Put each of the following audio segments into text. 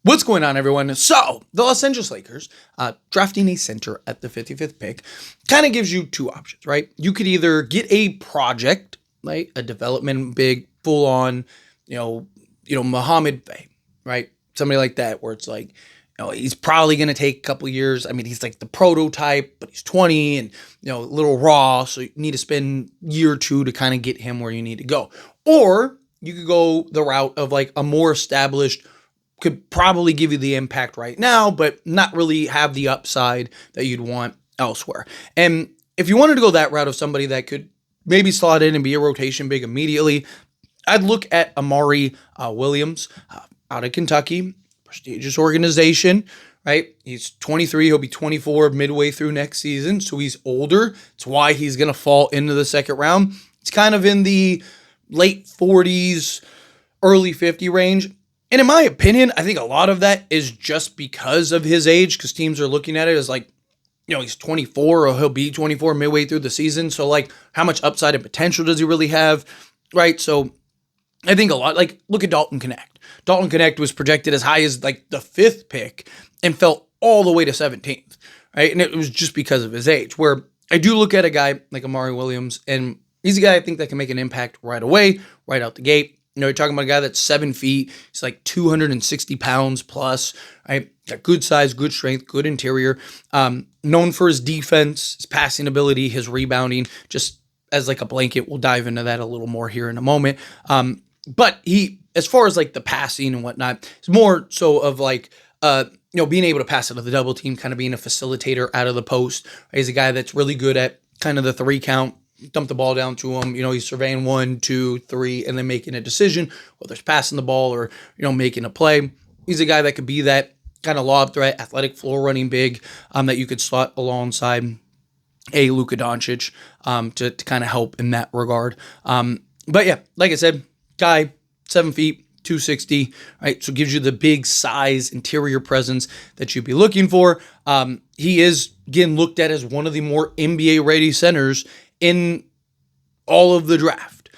What's going on, everyone? So, the Los Angeles Lakers drafting a center at the 55th pick kind of gives you two options, right? You could either get a project, right, a development big, full on, Muhammad Faye, right? Somebody like that, where it's like, he's probably going to take a couple years. I mean, he's like the prototype, but he's 20 and, a little raw. So you need to spend a year or two to kind of get him where you need to go. Or you could go the route of like a more established, could probably give you the impact right now, but not really have the upside that you'd want elsewhere. And if you wanted to go that route of somebody that could maybe slot in and be a rotation big immediately, I'd look at Amari Williams out of Kentucky, prestigious organization, right? He's 23. He'll be 24 midway through next season. So he's older. It's why he's going to fall into the second round. He's kind of in the late 40s, early 50 range. And in my opinion, I think a lot of that is just because of his age, because teams are looking at it as like, he's 24 or he'll be 24 midway through the season. So like, how much upside and potential does he really have, right? So I think a lot, like look at Dalton Connect. Dalton Connect was projected as high as like the 5th pick and fell all the way to 17th, right? And it was just because of his age, where I do look at a guy like Amari Williams, and he's a guy I think that can make an impact right away, right out the gate. You're talking about a guy that's 7 feet. He's like 260 pounds plus, right? Got good size, good strength, good interior. Known for his defense, his passing ability, his rebounding, just as like a blanket. We'll dive into that a little more here in a moment. But he, as far as like the passing and whatnot, it's more so of like, being able to pass out of the double team, kind of being a facilitator out of the post. Right? He's a guy that's really good at kind of the 3 count. Dump the ball down to him. He's surveying 1, 2, 3, and then making a decision, whether it's passing the ball or, making a play. He's a guy that could be that kind of lob threat, athletic floor running big that you could slot alongside a Luka Doncic to kind of help in that regard. But yeah, like I said, guy, 7 feet, 260, right? So gives you the big size, interior presence that you'd be looking for. He is, again, looked at as one of the more NBA-ready centers in all of the draft,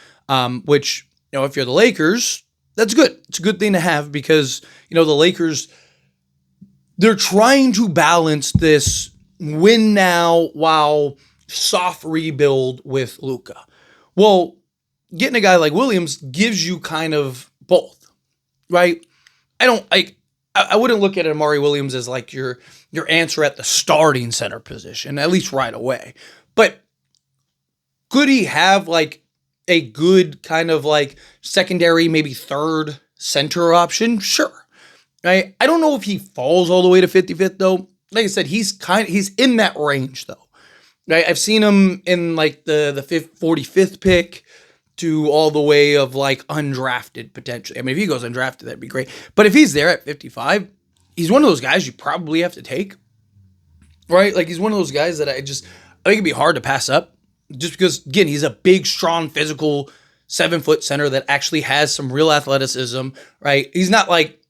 which, if you're the Lakers, that's good. It's a good thing to have because, the Lakers, they're trying to balance this win now while soft rebuild with Luka. Well, getting a guy like Williams gives you kind of both, right? I wouldn't look at Amari Williams as like your answer at the starting center position, at least right away. But could he have like a good kind of like secondary, maybe third center option? Sure. Right? I don't know if he falls all the way to 55th though. Like I said, he's in that range though. Right? I've seen him in like the 45th pick to all the way of like undrafted potentially. I mean, if he goes undrafted, that'd be great. But if he's there at 55, he's one of those guys you probably have to take. Right? Like he's one of those guys that I think it'd be hard to pass up. Just because, again, he's a big, strong, physical 7-foot center that actually has some real athleticism, right? He's not like,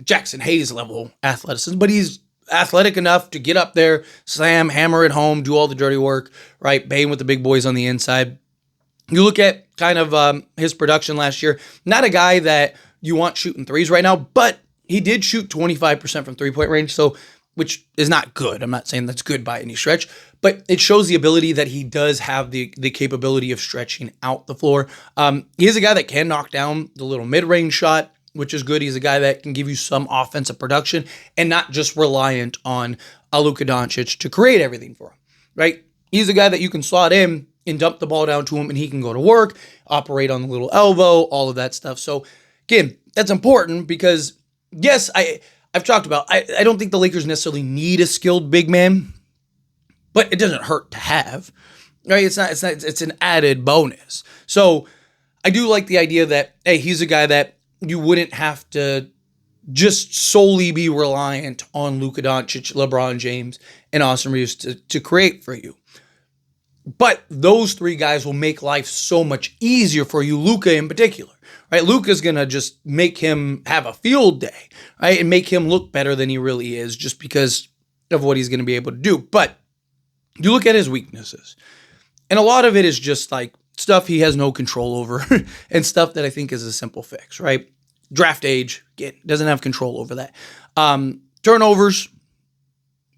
Jackson Hayes level athleticism, but he's athletic enough to get up there, slam, hammer it home, do all the dirty work, right? Bang with the big boys on the inside. You look at kind of his production last year, not a guy that you want shooting threes right now, but he did shoot 25% from three-point range, so which is not good. I'm not saying that's good by any stretch, but it shows the ability that he does have the capability of stretching out the floor. He is a guy that can knock down the little mid-range shot, which is good. He's a guy that can give you some offensive production and not just reliant on a Luka Doncic to create everything for him, right? He's a guy that you can slot in and dump the ball down to him and he can go to work, operate on the little elbow, all of that stuff. So again, that's important because yes, I've talked about, I don't think the Lakers necessarily need a skilled big man, but it doesn't hurt to have, right? It's an added bonus. So I do like the idea that, hey, he's a guy that you wouldn't have to just solely be reliant on Luka Doncic, LeBron James, and Austin Reeves to create for you. But those 3 guys will make life so much easier for you, Luka in particular. Right, Luka's going to just make him have a field day, right, and make him look better than he really is just because of what he's going to be able to do. But you look at his weaknesses, and a lot of it is just like stuff he has no control over and stuff that I think is a simple fix, right? draft age, again, doesn't have control over that. Turnovers,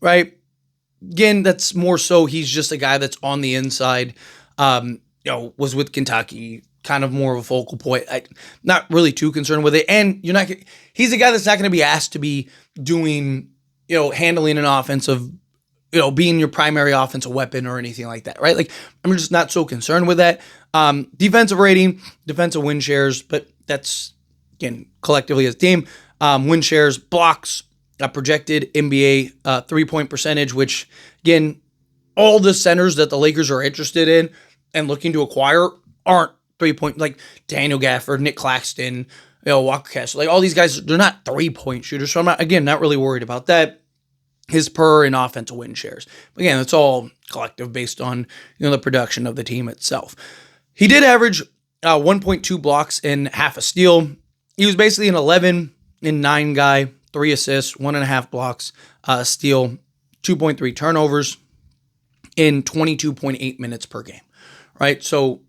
right? Again, that's more so he's just a guy that's on the inside. Was with Kentucky, kind of more of a focal point. Not really too concerned with it. And he's a guy that's not going to be asked to be doing, handling an offensive, being your primary offensive weapon or anything like that, right? Like, I'm just not so concerned with that. Defensive rating, defensive win shares, but that's, again, collectively as a team. Win shares, blocks, projected NBA 3-point percentage, which, again, all the centers that the Lakers are interested in and looking to acquire aren't 3-point, like Daniel Gafford, Nick Claxton, Walker Kessler, like all these guys, they're not 3-point shooters. So I'm not really worried about that. His per and offensive win shares. Again, it's all collective based on, the production of the team itself. He did average 1.2 blocks and half a steal. He was basically an 11 and 9 guy, 3 assists, 1.5 blocks, steal, 2.3 turnovers in 22.8 minutes per game, right? So,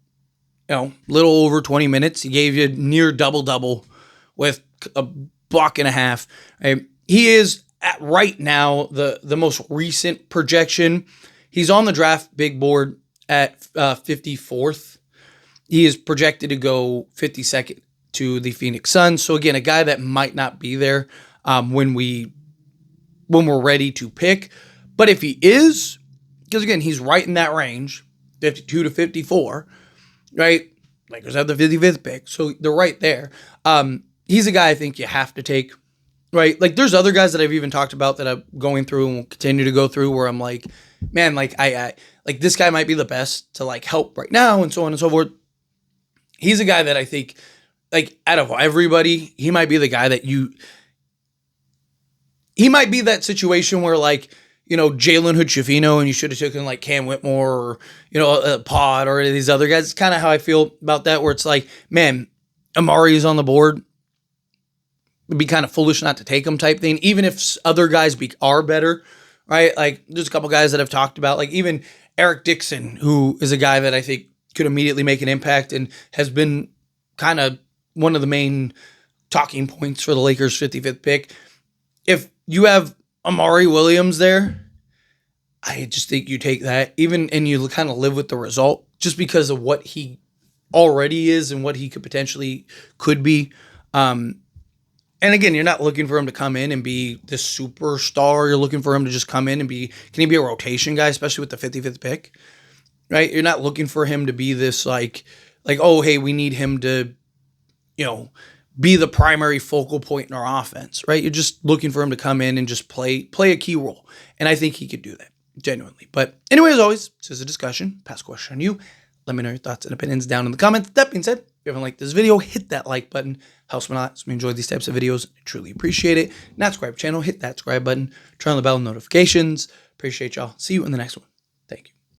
little over 20 minutes. He gave you near double-double with a block and a half. Right? He is, at right now, the most recent projection. He's on the draft big board at 54th. He is projected to go 52nd to the Phoenix Suns. So, again, a guy that might not be there when we're ready to pick. But if he is, because, again, he's right in that range, 52 to 54, right? Lakers have the 55th pick, so they're right there. He's a guy I think you have to take, right? Like, there's other guys that I've even talked about that I'm going through and will continue to go through where I'm like, man, like, I like this guy might be the best to, like, help right now and so on and so forth. He's a guy that I think, like, out of everybody, he might be the guy that he might be that situation where, like, Jalen Hood-Schifino, and you should have taken like Cam Whitmore or, a Pod or these other guys. It's kind of how I feel about that, where it's like, man, Amari is on the board. It'd be kind of foolish not to take him type thing, even if other guys are better, right? Like, there's a couple guys that I've talked about, like even Eric Dixon, who is a guy that I think could immediately make an impact and has been kind of one of the main talking points for the Lakers' 55th pick. If you have Amari Williams there, I just think you take that, and you kind of live with the result just because of what he already is and what he could be. And again, you're not looking for him to come in and be this superstar. You're looking for him to just come in and can he be a rotation guy, especially with the 55th pick, right? You're not looking for him to be this like, oh, hey, we need him to, be the primary focal point in our offense, right? You're just looking for him to come in and just play a key role. And I think he could do that, genuinely. But anyway, as always, this is a discussion. Pass a question on you. Let me know your thoughts and opinions down in the comments. That being said, if you haven't liked this video, hit that like button. Helps me a lot. So we enjoy these types of videos. I truly appreciate it. Not subscribe to the channel, hit that subscribe button. Turn on the bell notifications. Appreciate y'all. See you in the next one. Thank you.